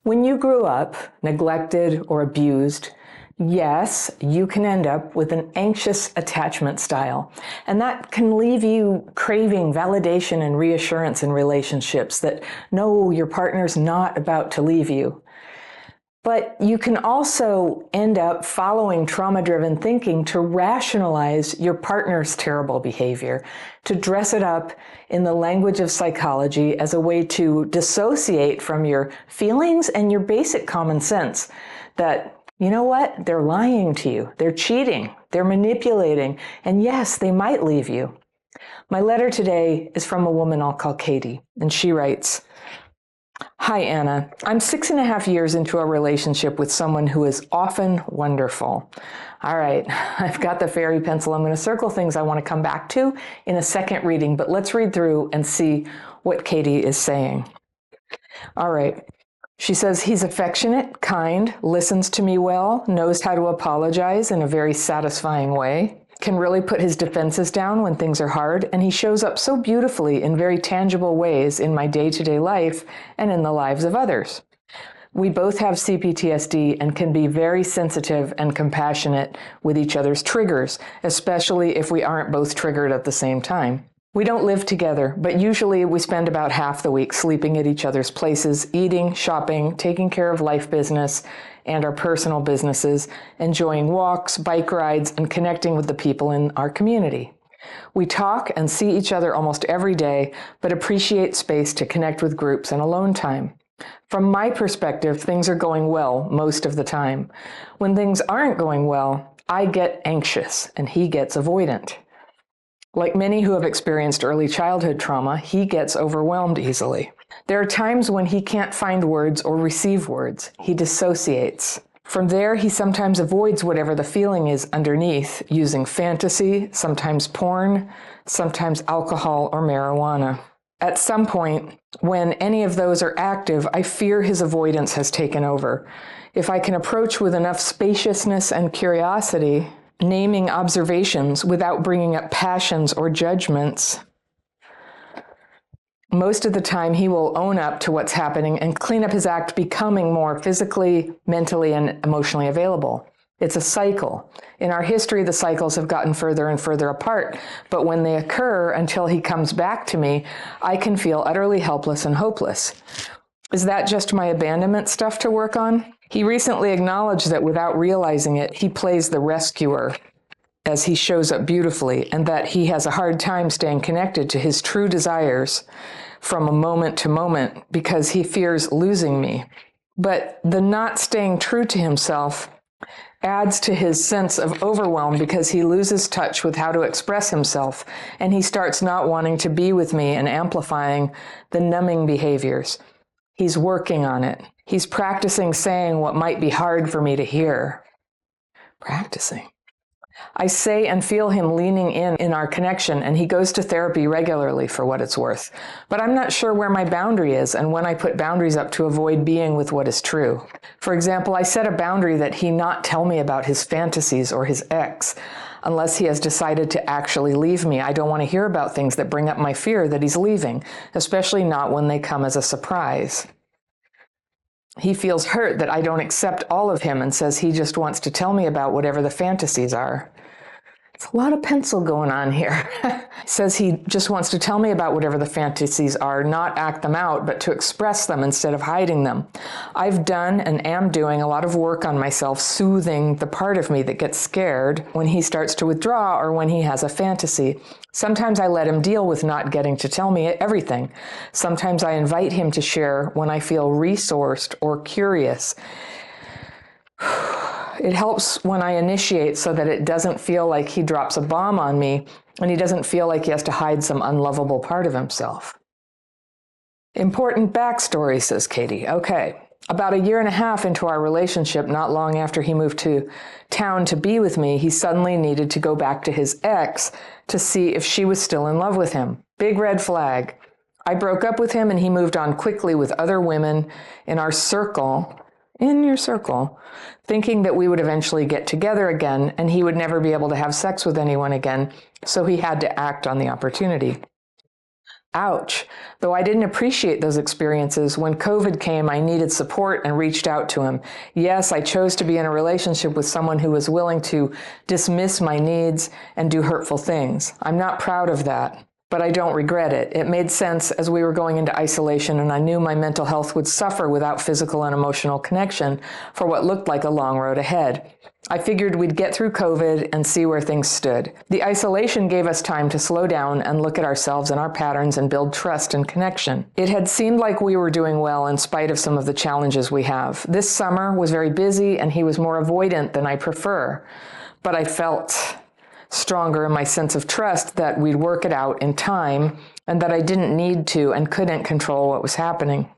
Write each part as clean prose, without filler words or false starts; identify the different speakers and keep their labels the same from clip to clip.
Speaker 1: When you grew up neglected or abused, yes, you can end up with an anxious attachment style. And that can leave you craving validation and reassurance in relationships that, no, your partner's not about to leave you. But you can also end up following trauma-driven thinking to rationalize your partner's terrible behavior, to dress it up in the language of psychology as a way to dissociate from your feelings and your basic common sense that, you know what, they're lying to you, they're cheating, they're manipulating, and yes, they might leave you. My letter today is from a woman I'll call Katie, and she writes, "Hi, Anna. I'm 6.5 years into a relationship with someone who is often wonderful." All right, I've got the fairy pencil. I'm going to circle things I want to come back to in a second reading, but let's read through and see what Katie is saying. All right. She says, he's affectionate, kind, listens to me well, knows how to apologize in a very satisfying way, can really put his defenses down when things are hard, and he shows up so beautifully in very tangible ways in my day-to-day life and in the lives of others. We both have CPTSD and can be very sensitive and compassionate with each other's triggers, especially if we aren't both triggered at the same time. We don't live together, but usually we spend about half the week sleeping at each other's places, eating, shopping, taking care of life business and our personal businesses, enjoying walks, bike rides, and connecting with the people in our community. We talk and see each other almost every day, but appreciate space to connect with groups and alone time. From my perspective, things are going well most of the time. When things aren't going well, I get anxious and he gets avoidant. Like many who have experienced early childhood trauma, he gets overwhelmed easily. There are times when he can't find words or receive words. He dissociates. From there, he sometimes avoids whatever the feeling is underneath, using fantasy, sometimes porn, sometimes alcohol or marijuana. At some point, when any of those are active, I fear his avoidance has taken over. If I can approach with enough spaciousness and curiosity, naming observations without bringing up passions or judgments, most of the time he will own up to what's happening and clean up his act, becoming more physically, mentally, and emotionally available. It's a cycle. In our history, the cycles have gotten further and further apart, but when they occur until he comes back to me, I can feel utterly helpless and hopeless. Is that just my abandonment stuff to work on? He recently acknowledged that without realizing it, he plays the rescuer as he shows up beautifully, and that he has a hard time staying connected to his true desires from a moment to moment because he fears losing me. But the not staying true to himself adds to his sense of overwhelm because he loses touch with how to express himself, and he starts not wanting to be with me and amplifying the numbing behaviors. He's working on it. He's practicing saying what might be hard for me to hear. Practicing. I say and feel him leaning in our connection, and he goes to therapy regularly for what it's worth. But I'm not sure where my boundary is and when I put boundaries up to avoid being with what is true. For example, I set a boundary that he not tell me about his fantasies or his ex unless he has decided to actually leave me. I don't want to hear about things that bring up my fear that he's leaving, especially not when they come as a surprise. He feels hurt that I don't accept all of him and says he just wants to tell me about whatever the fantasies are. It's a lot of pencil going on here. Says he just wants to tell me about whatever the fantasies are, not act them out, but to express them instead of hiding them. I've done and am doing a lot of work on myself, soothing the part of me that gets scared when he starts to withdraw or when he has a fantasy. Sometimes I let him deal with not getting to tell me everything. Sometimes I invite him to share when I feel resourced or curious. It helps when I initiate so that it doesn't feel like he drops a bomb on me and he doesn't feel like he has to hide some unlovable part of himself. Important backstory, says Katie. Okay. About 1.5 years into our relationship, not long after he moved to town to be with me, he suddenly needed to go back to his ex to see if she was still in love with him. Big red flag. I broke up with him and he moved on quickly with other women in our circle, in your circle, thinking that we would eventually get together again and he would never be able to have sex with anyone again, so he had to act on the opportunity. Ouch. Though I didn't appreciate those experiences, when COVID came, I needed support and reached out to him. Yes, I chose to be in a relationship with someone who was willing to dismiss my needs and do hurtful things. I'm not proud of that, but I don't regret it. It made sense as we were going into isolation, and I knew my mental health would suffer without physical and emotional connection for what looked like a long road ahead. I figured we'd get through COVID and see where things stood. The isolation gave us time to slow down and look at ourselves and our patterns and build trust and connection. It had seemed like we were doing well in spite of some of the challenges we have. This summer was very busy and he was more avoidant than I prefer, but I felt stronger in my sense of trust that we'd work it out in time and that I didn't need to and couldn't control what was happening.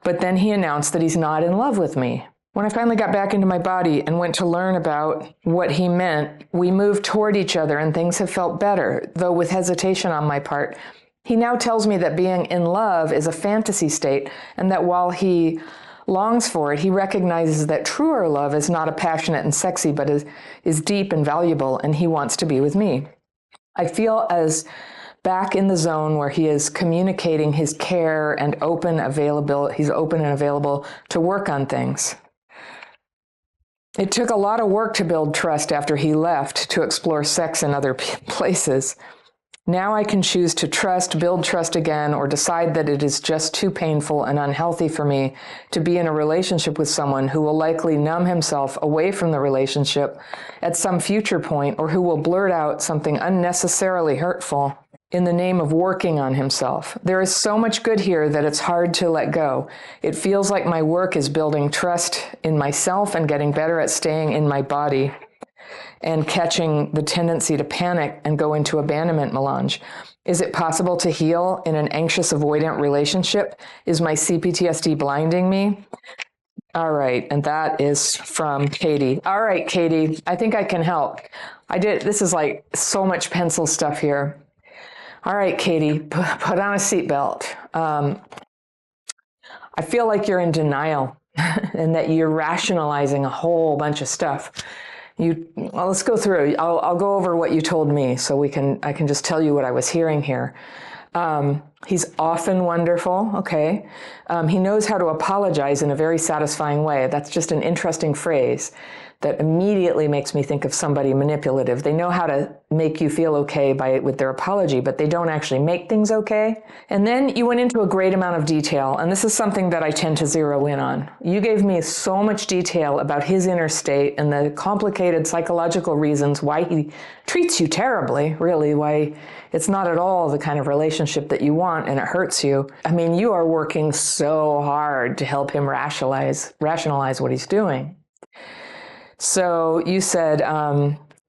Speaker 1: But then he announced that he's not in love with me. When I finally got back into my body and went to learn about what he meant, we moved toward each other and things have felt better, though with hesitation on my part. He now tells me that being in love is a fantasy state and that while he longs for it, he recognizes that truer love is not a passionate and sexy, but is deep and valuable, and he wants to be with me. I feel as back in the zone where he is communicating his care and he's open and available to work on things. It took a lot of work to build trust after he left to explore sex in other places. Now I can choose to build trust again, or decide that it is just too painful and unhealthy for me to be in a relationship with someone who will likely numb himself away from the relationship at some future point, or who will blurt out something unnecessarily hurtful in the name of working on himself. There is so much good here that it's hard to let go. It feels like my work is building trust in myself and getting better at staying in my body and catching the tendency to panic and go into abandonment melange. Is it possible to heal in an anxious avoidant relationship? Is my CPTSD blinding me? All right, and that is from Katie. All right, Katie, I think I can help. This is like so much pencil stuff here. All right, Katie, put on a seatbelt. I feel like you're in denial and that you're rationalizing a whole bunch of stuff. Well, let's go through. I'll go over what you told me so I can just tell you what I was hearing here. He's often wonderful, okay? He knows how to apologize in a very satisfying way. That's just an interesting phrase that immediately makes me think of somebody manipulative. They know how to make you feel okay with their apology, but they don't actually make things okay. And then you went into a great amount of detail, and this is something that I tend to zero in on. You gave me so much detail about his inner state and the complicated psychological reasons why he treats you terribly, really, why it's not at all the kind of relationship that you want and it hurts you. I mean, you are working so hard to help him rationalize what he's doing. So you said,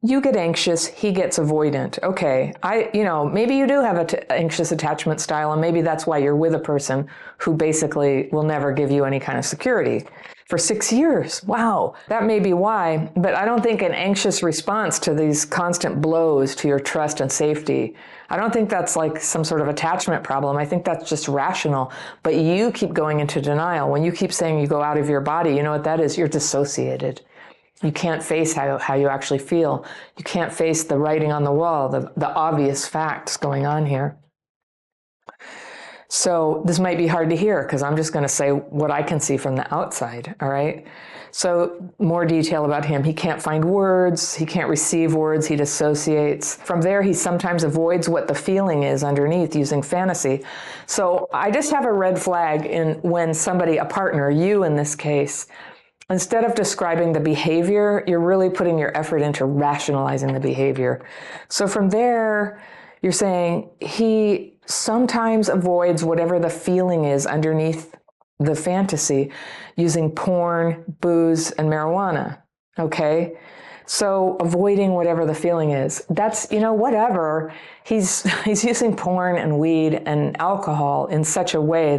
Speaker 1: you get anxious, he gets avoidant. Okay, maybe you do have an anxious attachment style, and maybe that's why you're with a person who basically will never give you any kind of security. For 6 years, wow, that may be why, but I don't think an anxious response to these constant blows to your trust and safety, I don't think that's like some sort of attachment problem. I think that's just rational, but you keep going into denial. When you keep saying you go out of your body, you know what that is? You're dissociated. You can't face how you actually feel. You can't face the writing on the wall, the obvious facts going on here. So this might be hard to hear because I'm just going to say what I can see from the outside, all right? So more detail about him. He can't find words. He can't receive words. He dissociates. From there, he sometimes avoids what the feeling is underneath using fantasy. So I just have a red flag when somebody, a partner, you in this case, instead of describing the behavior, you're really putting your effort into rationalizing the behavior. So from there, you're saying he sometimes avoids whatever the feeling is underneath the fantasy using porn, booze, and marijuana, okay? So avoiding whatever the feeling is, that's, whatever. He's using porn and weed and alcohol in such a way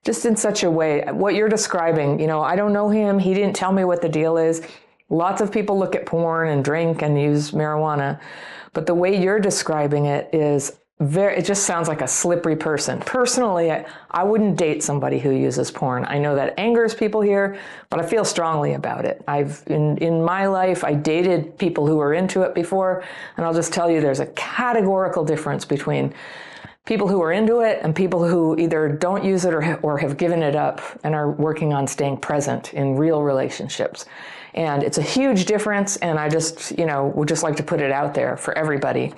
Speaker 1: what you're describing, I don't know him. He didn't tell me what the deal is. Lots of people look at porn and drink and use marijuana, but the way you're describing it it just sounds like a slippery person. Personally, I wouldn't date somebody who uses porn. I know that angers people here, but I feel strongly about it. In my life, I dated people who were into it before, and I'll just tell you there's a categorical difference between people who are into it and people who either don't use it or have given it up and are working on staying present in real relationships. And it's a huge difference, and I just, would just like to put it out there for everybody.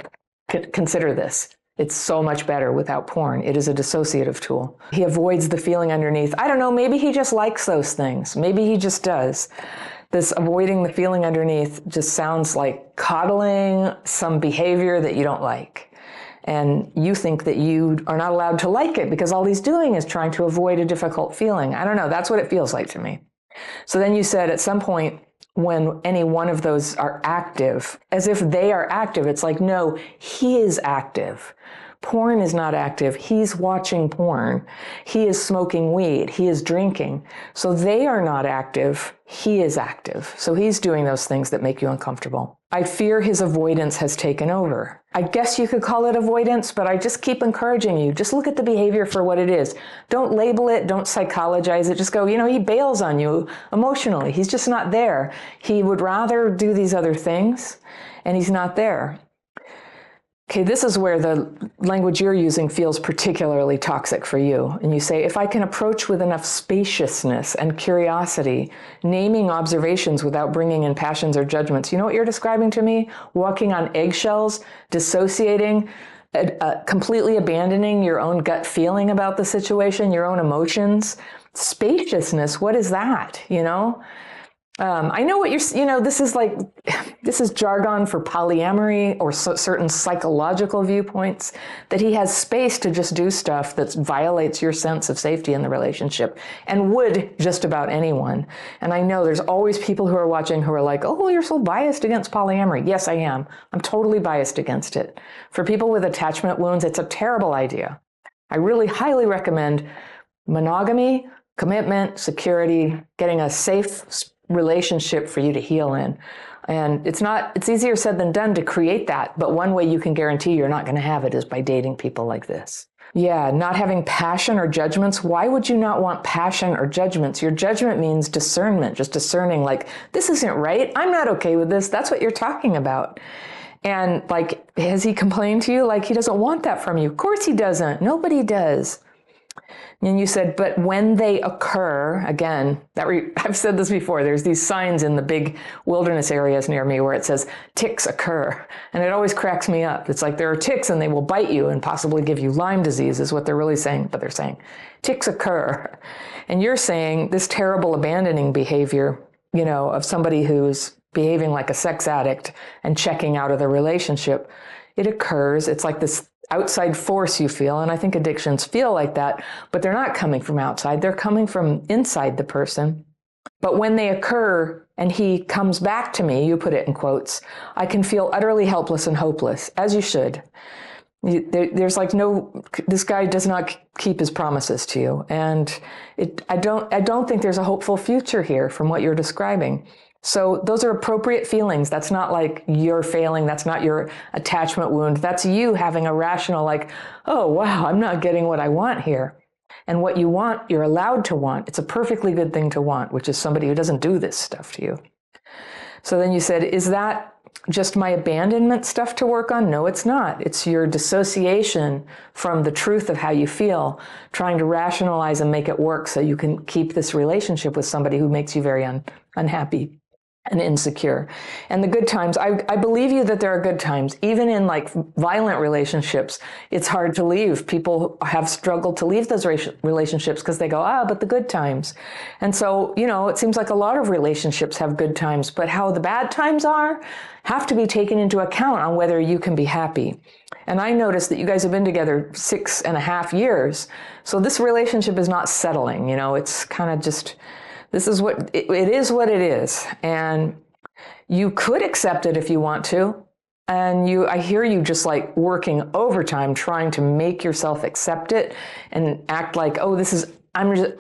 Speaker 1: Consider this. It's so much better without porn. It is a dissociative tool. He avoids the feeling underneath. I don't know, maybe he just likes those things. Maybe he just does. This avoiding the feeling underneath just sounds like coddling some behavior that you don't like. And you think that you are not allowed to like it because all he's doing is trying to avoid a difficult feeling. I don't know, that's what it feels like to me. So then you said at some point, when any one of those are active, as if they are active, it's like, no, he is active. Porn is not active. He's watching porn. He is smoking weed. He is drinking. So they are not active. He is active. So he's doing those things that make you uncomfortable. I fear his avoidance has taken over. I guess you could call it avoidance, but I just keep encouraging you. Just look at the behavior for what it is. Don't label it. Don't psychologize it. Just go, he bails on you emotionally. He's just not there. He would rather do these other things, and he's not there. Okay, this is where the language you're using feels particularly toxic for you. And you say, if I can approach with enough spaciousness and curiosity, naming observations without bringing in passions or judgments. You know what you're describing to me? Walking on eggshells, dissociating, completely abandoning your own gut feeling about the situation, your own emotions. Spaciousness, what is that, I know what this is jargon for polyamory or certain psychological viewpoints, that he has space to just do stuff that violates your sense of safety in the relationship and would just about anyone. And I know there's always people who are watching who are like, oh, you're so biased against polyamory. Yes, I am. I'm totally biased against it. For people with attachment wounds, it's a terrible idea. I really highly recommend monogamy, commitment, security, getting a safe relationship for you to heal in. And it's easier said than done to create that, but one way you can guarantee you're not going to have it is by dating people like this. Yeah, not having passion or judgments. Why would you not want passion or judgments? Your judgment means discernment, just discerning like, this isn't right. I'm not okay with this. That's what you're talking about. And has he complained to you? Like he doesn't want that from you. Of course he doesn't. Nobody does. And you said, but when they occur, again, I've said this before, there's these signs in the big wilderness areas near me where it says ticks occur. And it always cracks me up. It's like there are ticks and they will bite you and possibly give you Lyme disease is what they're really saying, but they're saying ticks occur. And you're saying this terrible abandoning behavior, of somebody who's behaving like a sex addict and checking out of the relationship, it occurs. It's like this outside force you feel, and I think addictions feel like that, but they're not coming from outside. They're coming from inside the person. But when they occur and he comes back to me, you put it in quotes, I can feel utterly helpless and hopeless, as you should. There's this guy does not keep his promises to you. And I don't think there's a hopeful future here from what you're describing. So those are appropriate feelings. That's not like you're failing. That's not your attachment wound. That's you having a rational oh, wow, I'm not getting what I want here. And what you want, you're allowed to want. It's a perfectly good thing to want, which is somebody who doesn't do this stuff to you. So then you said, is that just my abandonment stuff to work on? No, it's not. It's your dissociation from the truth of how you feel, trying to rationalize and make it work so you can keep this relationship with somebody who makes you very unhappy and insecure. And the good times, I believe you that there are good times. Even in violent relationships, it's hard to leave. People have struggled to leave those relationships because they go, but the good times. And so, it seems like a lot of relationships have good times, but how the bad times have to be taken into account on whether you can be happy. And I noticed that you guys have been together 6.5 years. So this relationship is not settling, it's kind of just, this is what it is what it is. And you could accept it if you want to. And I hear you just working overtime, trying to make yourself accept it and act like, oh,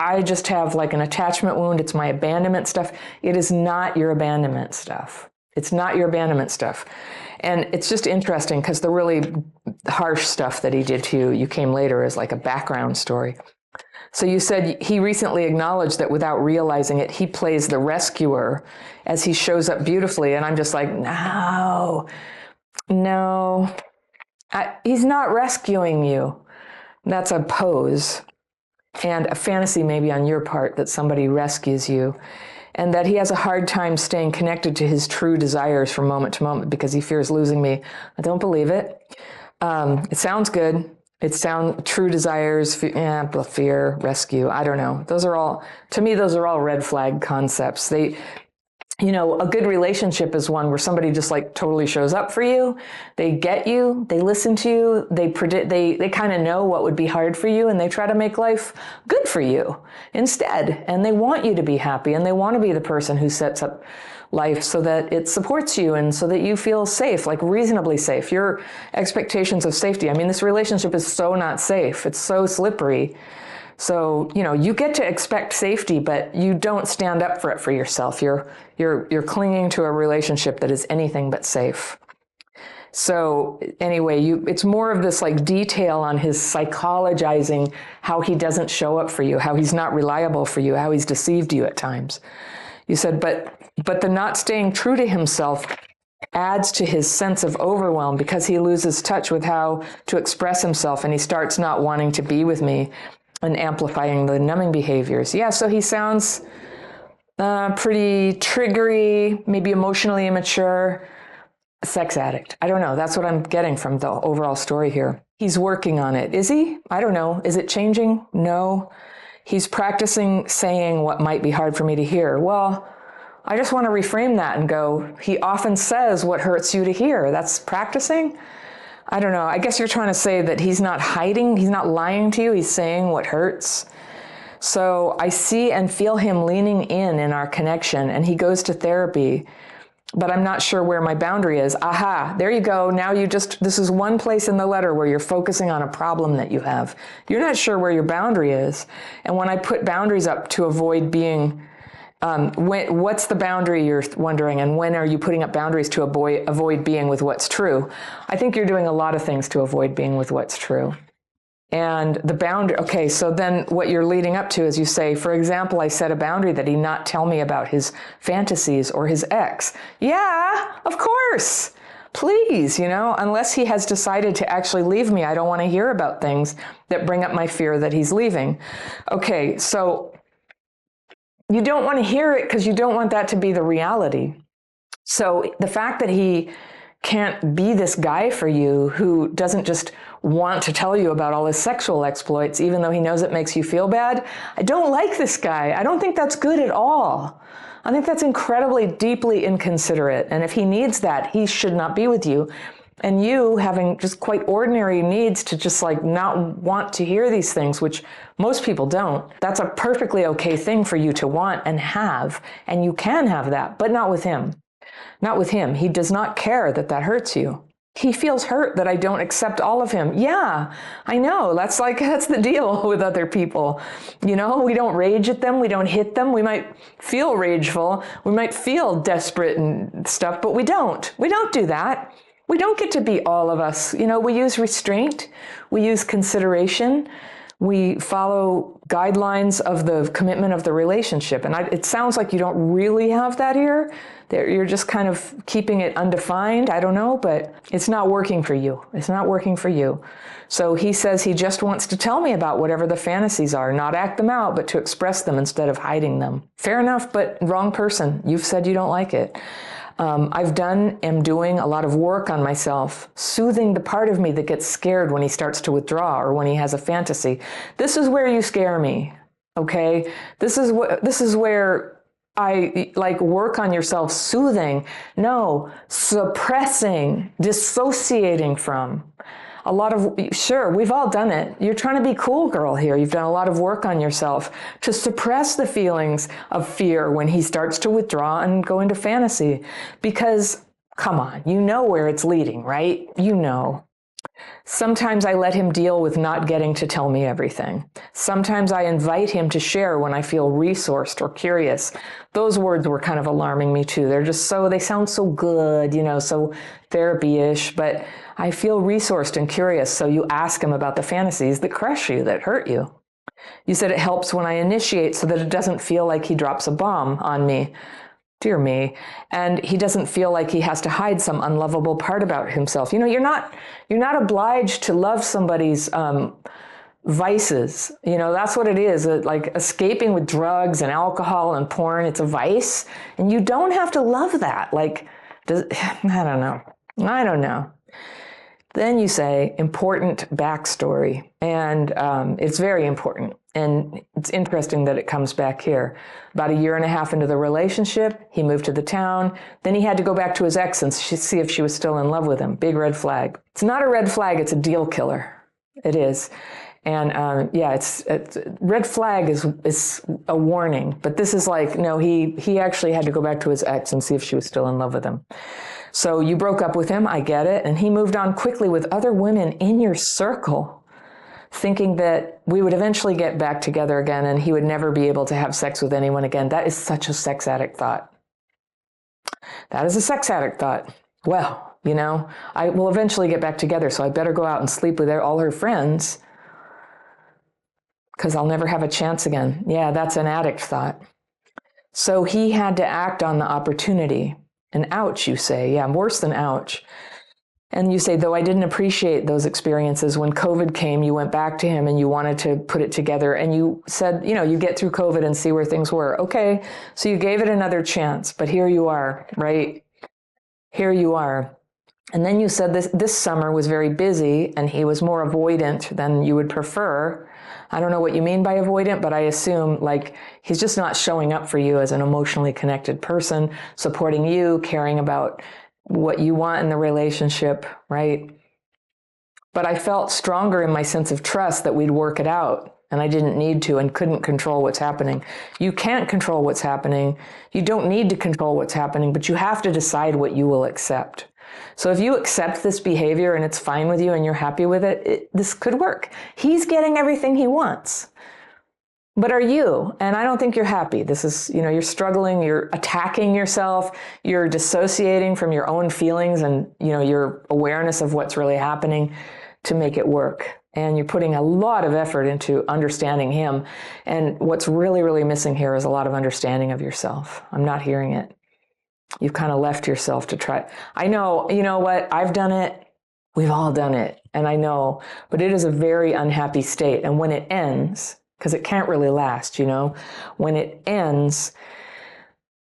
Speaker 1: I just have an attachment wound. It's my abandonment stuff. It is not your abandonment stuff. It's not your abandonment stuff. And it's just interesting because the really harsh stuff that he did to you came later as a background story. So you said he recently acknowledged that without realizing it, he plays the rescuer as he shows up beautifully. And I'm just like, no, he's not rescuing you. That's a pose and a fantasy maybe on your part that somebody rescues you, and that he has a hard time staying connected to his true desires from moment to moment because he fears losing me. I don't believe it. It sounds good. It sounds true desires, fear, rescue. I don't know. Those are all, to me, those are all red flag concepts. They, you know, a good relationship is one where somebody just like totally shows up for you. They get you, they listen to you, they predict, they kind of know what would be hard for you, and they try to make life good for you instead. And they want you to be happy, and they want to be the person who sets up life so that it supports you and so that you feel safe, like reasonably safe. Your expectations of safety. I mean, this relationship is so not safe. It's so slippery. So, you know, you get to expect safety, but you don't stand up for it for yourself. You're clinging to a relationship that is anything but safe. So anyway, it's more of this like detail on his psychologizing how he doesn't show up for you, how he's not reliable for you, how he's deceived you at times. You said, but the not staying true to himself adds to his sense of overwhelm because he loses touch with how to express himself, and he starts not wanting to be with me and amplifying the numbing behaviors. Yeah, so he sounds pretty triggery, maybe emotionally immature, sex addict. I don't know. That's what I'm getting from the overall story here. He's working on it. Is he? I don't know. Is it changing? No. He's practicing saying what might be hard for me to hear. Well, I just want to reframe that and go, he often says what hurts you to hear. That's practicing? I don't know. I guess you're trying to say that he's not hiding, he's not lying to you, he's saying what hurts. So I see and feel him leaning in our connection, and he goes to therapy, but I'm not sure where my boundary is. Aha, there you go. Now this is one place in the letter where you're focusing on a problem that you have. You're not sure where your boundary is. And when I put boundaries up to avoid being, what's the boundary you're wondering, and when are you putting up boundaries to avoid being with what's true? I think you're doing a lot of things to avoid being with what's true. And the boundary, okay, so then what you're leading up to is you say, for example, I set a boundary that he not tell me about his fantasies or his ex. Yeah, of course. Please, you know, unless he has decided to actually leave me, I don't want to hear about things that bring up my fear that he's leaving. Okay, so you don't want to hear it because you don't want that to be the reality. So the fact that he can't be this guy for you who doesn't just want to tell you about all his sexual exploits, even though he knows it makes you feel bad. I don't like this guy. I don't think that's good at all. I think that's incredibly, deeply inconsiderate. And if he needs that, he should not be with you. And you having just quite ordinary needs to just like not want to hear these things, which most people don't, that's a perfectly okay thing for you to want and have. And you can have that, but not with him. Not with him. He does not care that that hurts you. He feels hurt that I don't accept all of him. Yeah, I know. That's the deal with other people. You know, we don't rage at them. We don't hit them. We might feel rageful. We might feel desperate and stuff, but we don't. We don't do that. We don't get to be all of us. You know, we use restraint. We use consideration. We follow guidelines of the commitment of the relationship. And it sounds like you don't really have that here. You're just kind of keeping it undefined. I don't know, but it's not working for you. It's not working for you. So he says he just wants to tell me about whatever the fantasies are, not act them out, but to express them instead of hiding them. Fair enough, but wrong person. You've said you don't like it. am doing a lot of work on myself, soothing the part of me that gets scared when he starts to withdraw or when he has a fantasy. This is where you scare me, okay? This is where I work on yourself, soothing. No, suppressing, dissociating from. Sure, we've all done it. You're trying to be cool girl here. You've done a lot of work on yourself to suppress the feelings of fear when he starts to withdraw and go into fantasy. Because, come on, you know where it's leading, right? You know. Sometimes I let him deal with not getting to tell me everything. Sometimes I invite him to share when I feel resourced or curious. Those words were kind of alarming me too. They sound so good, so therapy-ish, but I feel resourced and curious. So you ask him about the fantasies that crush you, that hurt you. You said it helps when I initiate so that it doesn't feel like he drops a bomb on me. Dear me. And he doesn't feel like he has to hide some unlovable part about himself. You're not obliged to love somebody's vices. You know, that's what it is. Like escaping with drugs and alcohol and porn, it's a vice. And you don't have to love that. Like, I don't know. I don't know. Then you say important backstory, and it's very important. And it's interesting that it comes back here. About a year and a half into the relationship, he moved to the town. Then he had to go back to his ex and see if she was still in love with him. Big red flag. It's not a red flag, it's a deal killer. It is. And yeah, it's red flag is a warning. But this is like, no, he actually had to go back to his ex and see if she was still in love with him. So you broke up with him, I get it, and he moved on quickly with other women in your circle, thinking that we would eventually get back together again and he would never be able to have sex with anyone again. That is such a sex addict thought. That is a sex addict thought. Well, you know, I will eventually get back together, so I better go out and sleep with all her friends because I'll never have a chance again. Yeah, that's an addict thought. So he had to act on the opportunity. And ouch, you say. Yeah, worse than ouch. And you say, though I didn't appreciate those experiences, when COVID came, you went back to him and you wanted to put it together. And you said, you know, you get through COVID and see where things were. Okay, so you gave it another chance. But here you are, right? Here you are. And then you said this summer was very busy and he was more avoidant than you would prefer. I don't know what you mean by avoidant, but I assume like he's just not showing up for you as an emotionally connected person, supporting you, caring about what you want in the relationship, right? But I felt stronger in my sense of trust that we'd work it out, and I didn't need to and couldn't control what's happening. You can't control what's happening. You don't need to control what's happening, but you have to decide what you will accept. So if you accept this behavior and it's fine with you and you're happy with it, this could work. He's getting everything he wants. But are you? And I don't think you're happy. This is, you know, you're struggling, you're attacking yourself, you're dissociating from your own feelings and, you know, your awareness of what's really happening to make it work. And you're putting a lot of effort into understanding him. And what's really, really missing here is a lot of understanding of yourself. I'm not hearing it. You've kind of left yourself to try. I know, you know what? I've done it. We've all done it. And I know, but it is a very unhappy state. And when it ends, because it can't really last, you know, when it ends,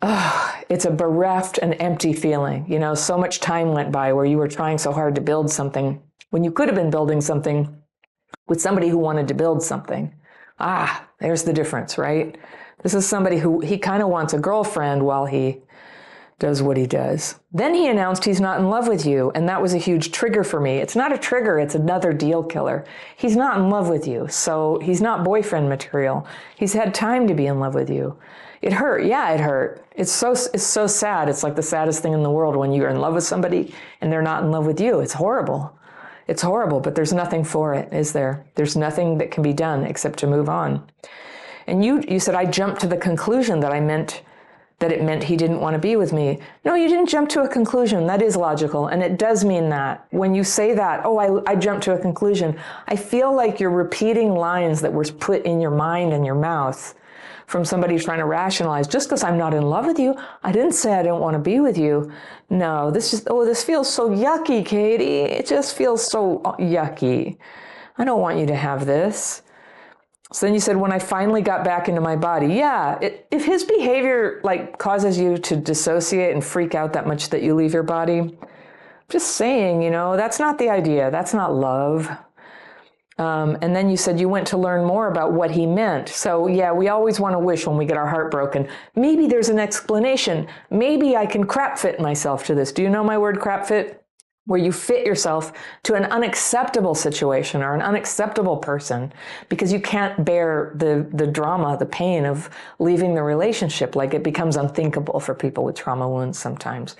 Speaker 1: it's a bereft and empty feeling. You know, so much time went by where you were trying so hard to build something when you could have been building something with somebody who wanted to build something. There's the difference, right? This is somebody who he kind of wants a girlfriend while he does what he does. Then he announced he's not in love with you, and that was a huge trigger for me. It's not a trigger, it's another deal killer. He's not in love with you, so he's not boyfriend material. He's had time to be in love with you. It hurt, yeah, it hurt. It's so sad. It's like the saddest thing in the world when you're in love with somebody and they're not in love with you. It's horrible. It's horrible, but there's nothing for it, is there? There's nothing that can be done except to move on. And you said, I jumped to the conclusion that it meant he didn't want to be with me. No, you didn't jump to a conclusion. That is logical. And it does mean that. When you say that, I jumped to a conclusion, I feel like you're repeating lines that were put in your mind and your mouth from somebody trying to rationalize. Just because I'm not in love with you, I didn't say I don't want to be with you. No, this feels so yucky, Katie. It just feels so yucky. I don't want you to have this. So then you said, when I finally got back into my body, yeah, if his behavior like causes you to dissociate and freak out that much that you leave your body, just saying, you know, that's not the idea. That's not love. And then you said you went to learn more about what he meant. So yeah, we always want to wish when we get our heart broken, maybe there's an explanation. Maybe I can crap fit myself to this. Do you know my word crap fit? Where you fit yourself to an unacceptable situation or an unacceptable person because you can't bear the drama, the pain of leaving the relationship. Like it becomes unthinkable for people with trauma wounds sometimes.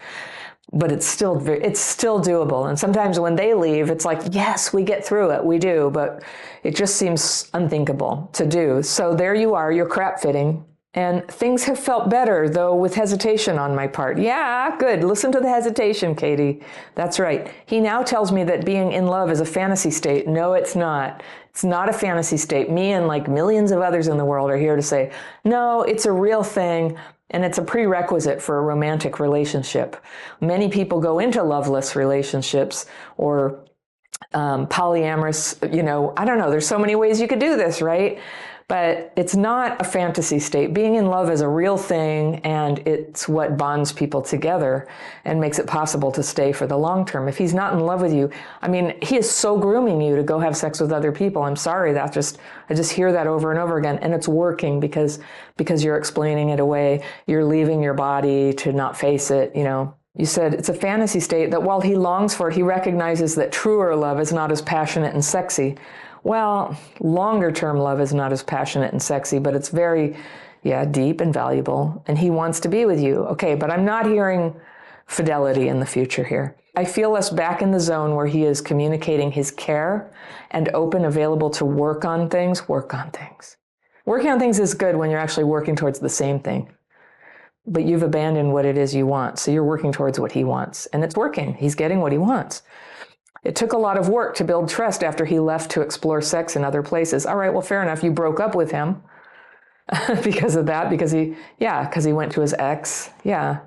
Speaker 1: But it's still doable. And sometimes when they leave, it's like, yes, we get through it. We do. But it just seems unthinkable to do. So there you are, you're crap fitting. And things have felt better, though, with hesitation on my part. Yeah, good. Listen to the hesitation, Katie. That's right. He now tells me that being in love is a fantasy state. No, it's not. It's not a fantasy state. Me and like millions of others in the world are here to say, no, it's a real thing. And it's a prerequisite for a romantic relationship. Many people go into loveless relationships or polyamorous, I don't know, there's so many ways you could do this, right? But it's not a fantasy state. Being in love is a real thing, and it's what bonds people together and makes it possible to stay for the long term. If he's not in love with you, I mean, he is so grooming you to go have sex with other people. I'm sorry, I just hear that over and over again, and it's working because you're explaining it away. You're leaving your body to not face it, You said it's a fantasy state that while he longs for it, he recognizes that truer love is not as passionate and sexy. Well, longer term love is not as passionate and sexy, but it's very, deep and valuable. And he wants to be with you. Okay, but I'm not hearing fidelity in the future here. I feel us back in the zone where he is communicating his care and open, available to work on things. Working on things is good when you're actually working towards the same thing. But you've abandoned what it is you want. So you're working towards what he wants. And it's working. He's getting what he wants. It took a lot of work to build trust after he left to explore sex in other places. All right, well, fair enough. You broke up with him because of that, because he went to his ex. Yeah.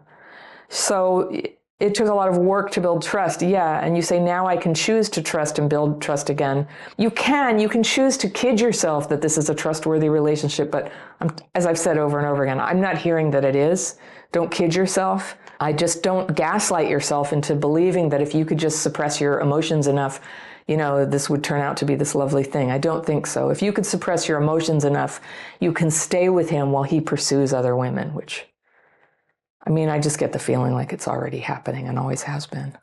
Speaker 1: So it took a lot of work to build trust. Yeah. And you say, now I can choose to trust and build trust again. You can choose to kid yourself that this is a trustworthy relationship. But as I've said over and over again, I'm not hearing that it is. Don't kid yourself. I just don't gaslight yourself into believing that if you could just suppress your emotions enough, this would turn out to be this lovely thing. I don't think so. If you could suppress your emotions enough, you can stay with him while he pursues other women, which, I just get the feeling like it's already happening and always has been.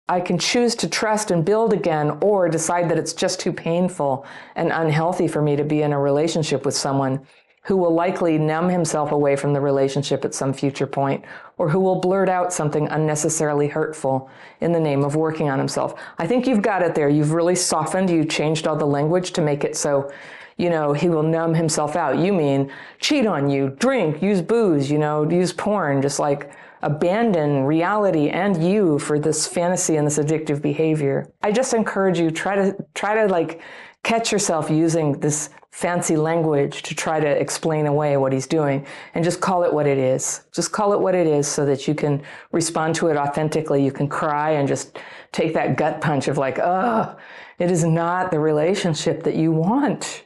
Speaker 1: I can choose to trust and build again, or decide that it's just too painful and unhealthy for me to be in a relationship with someone who will likely numb himself away from the relationship at some future point, or who will blurt out something unnecessarily hurtful in the name of working on himself. I think you've got it there. You've really softened, you changed all the language to make it so, he will numb himself out. You mean cheat on you, drink, use booze, use porn, just like abandon reality and you for this fantasy and this addictive behavior. I just encourage you, try to like catch yourself using this fancy language to try to explain away what he's doing, and just call it what it is. Just call it what it is so that you can respond to it authentically. You can cry and just take that gut punch of like, oh, it is not the relationship that you want.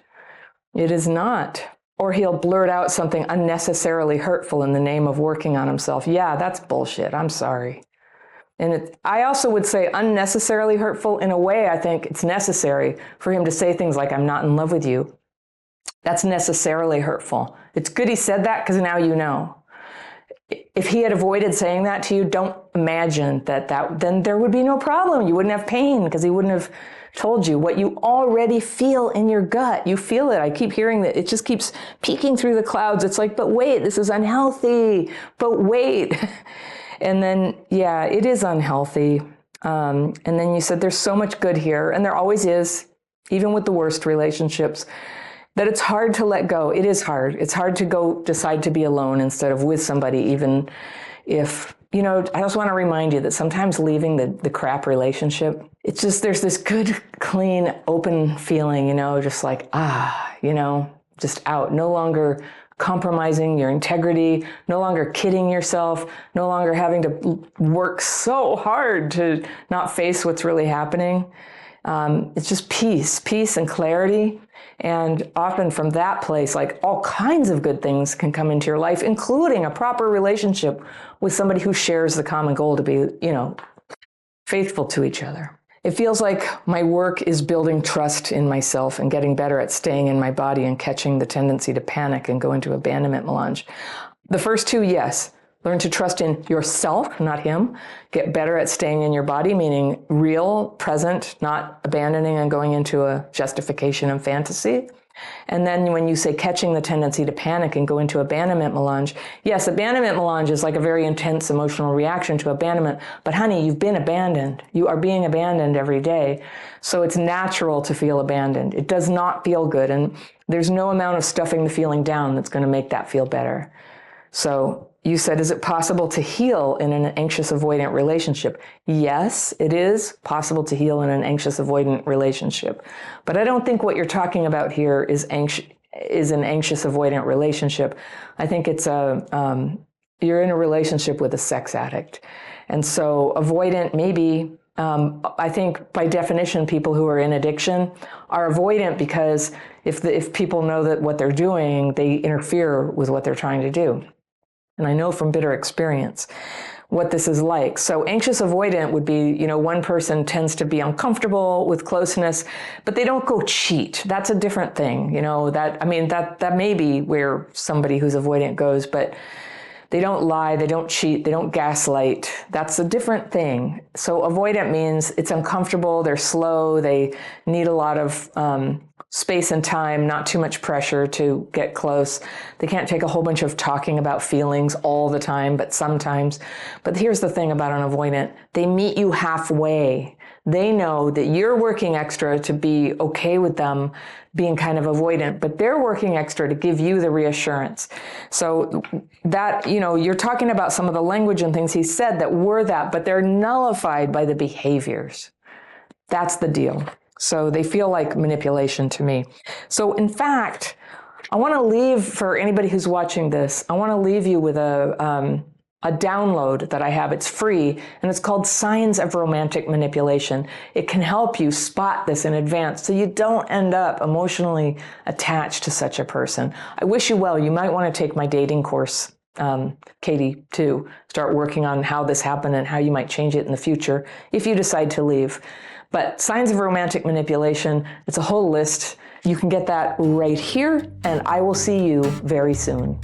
Speaker 1: It is not. Or he'll blurt out something unnecessarily hurtful in the name of working on himself. Yeah, that's bullshit. I'm sorry. And I also would say unnecessarily hurtful. In a way, I think it's necessary for him to say things like, I'm not in love with you. That's necessarily hurtful. It's good he said that because now you know. If he had avoided saying that to you, don't imagine that then there would be no problem. You wouldn't have pain because he wouldn't have told you what you already feel in your gut. You feel it. I keep hearing that. It just keeps peeking through the clouds. It's like, but wait, this is unhealthy. But wait. And then, yeah, it is unhealthy. And then you said there's so much good here, and there always is, even with the worst relationships, that it's hard to let go. It is hard. It's hard to go decide to be alone instead of with somebody, even if, I just want to remind you that sometimes leaving the crap relationship, it's just, there's this good, clean, open feeling, just like, just out, no longer compromising your integrity, no longer kidding yourself, no longer having to work so hard to not face what's really happening. It's just peace and clarity. And often from that place, like all kinds of good things can come into your life, including a proper relationship with somebody who shares the common goal to be, faithful to each other. It feels like my work is building trust in myself and getting better at staying in my body and catching the tendency to panic and go into abandonment melange. The first two, yes. Learn to trust in yourself, not him. Get better at staying in your body, meaning real, present, not abandoning and going into a justification and fantasy. And then when you say catching the tendency to panic and go into abandonment melange, yes, abandonment melange is like a very intense emotional reaction to abandonment. But honey, you've been abandoned. You are being abandoned every day. So it's natural to feel abandoned. It does not feel good. And there's no amount of stuffing the feeling down that's going to make that feel better. So you said, is it possible to heal in an anxious avoidant relationship? Yes, it is possible to heal in an anxious avoidant relationship. But I don't think what you're talking about here is an anxious avoidant relationship. I think it's you're in a relationship with a sex addict. And so avoidant, maybe, I think by definition, people who are in addiction are avoidant because if people know that what they're doing, they interfere with what they're trying to do. And I know from bitter experience what this is like. So anxious avoidant would be, one person tends to be uncomfortable with closeness, but they don't go cheat. That's a different thing. That may be where somebody who's avoidant goes, but they don't lie, they don't cheat, they don't gaslight. That's a different thing. So avoidant means it's uncomfortable, they're slow, they need a lot of space and time, not too much pressure to get close. They can't take a whole bunch of talking about feelings all the time, but sometimes. But here's the thing about an avoidant. They meet you halfway. They know that you're working extra to be okay with them being kind of avoidant, but they're working extra to give you the reassurance. So that, you're talking about some of the language and things he said that were that, but they're nullified by the behaviors. That's the deal. So they feel like manipulation to me. So in fact, I want to leave, for anybody who's watching this, I want to leave you with a download that I have. It's free, and it's called Signs of Romantic Manipulation. It can help you spot this in advance so you don't end up emotionally attached to such a person. I wish you well. You might want to take my dating course, Katie, to start working on how this happened and how you might change it in the future if you decide to leave. But Signs of Romantic Manipulation, it's a whole list. You can get that right here, and I will see you very soon.